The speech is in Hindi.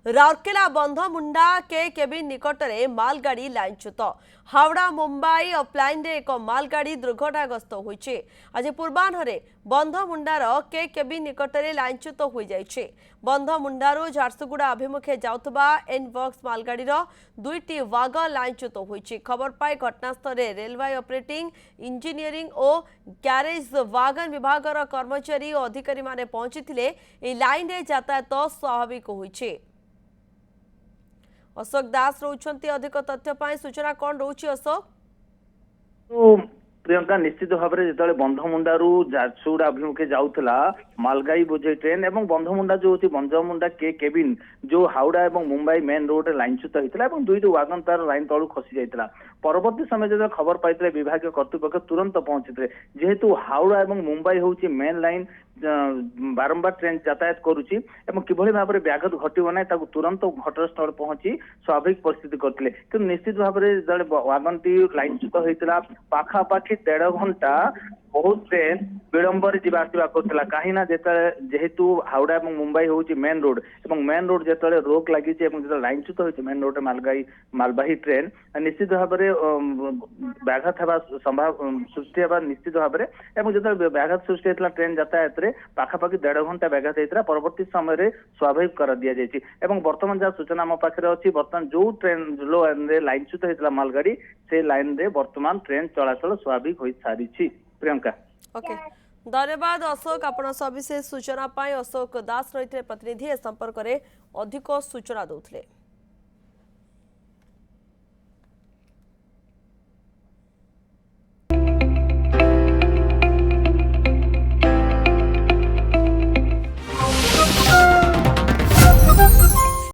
राउरकेला बंधमुंडा के केबिन निकटरे मालगाड़ी लाइनच्युत हावड़ा मुंबई अपलाइन रे एक मालगाड़ी दुर्घटनाग्रस्त होइछे। आज पूर्वाह्न बंधमुंडार के केबिन निकटरे लाइनच्युत हो जाइछे। बंधमुंडारू झारसुगुड़ा अभिमुखे जाउथबा एनबॉक्स मालगाड़ीर दुईटी वागन लाइनच्युत होइछे। खबर पाई घटनास्थल रेलवे ऑपरेटिंग इंजीनियरिंग और ग्यारेज वागन विभागर कर्मचारी और अधिकारी माने पहुंची लाइन रे यातायात स्वाभाविक होइछे। अशोक दास रोचंती अधिक तथ्य पाई सूचना कौन रोची अशोक? तो प्रियंका निश्चित भाव में जो बंधमुंडारू झारसुगुड़ा अभिमुखे जाऊला मालगाड़ी बोझे ट्रेन और बंधमुंडा जो होती बंधमुंडा के केबिन जो हावड़ा और मुंबई मेन रोड लाइनच्युत होता है दुईटी वागन तार लाइन तलू खसी जाता। परवर्ती समय जो खबर पाई विभाग कर्तृपक्ष तुरंत पहुंची जेहेतु हावड़ा और मुंबई हूँ मेन लाइन बारंबार ट्रेन यातायात करुच्ची किभली भाव में व्याघात घटो ना तुरंत घटनास्थल पहुंची स्वाभाविक परिस्थिति करते कि निश्चित भाव में जो वागन टी लाइनच्युत होता पाखापाखि 1.5 घंटा बहुत ट्रेन विलंबर जावासवा करता कहीं जेहेतु हावड़ा और मुंबई हूँ मेन रोड जो रोक लगी जो लाइनच्युत हो मेन रोड मालबाही ट्रेन निश्चित भाव में व्याघात सृष्टि निश्चित भाव में जो व्याघात सृष्टि होता ट्रेन यातायात पाखापाखि 1.5 घंटा व्याघात होता परवर्ती समय स्वाभाविक कर दि जाए। बर्तमान जहाँ सूचना आम पाखे अच्छी बर्तमान जो ट्रेन लाइनच्युत होता मालगाड़ी से लाइन रे बर्तमान ट्रेन चलाचल स्वाभाविक हो सारी प्रियंका। ओके धन्यवाद अशोक आपण सविशेष सूचना पाई। अशोक दास रही प्रतिनिधि संपर्क में अधिक सूचना दौले।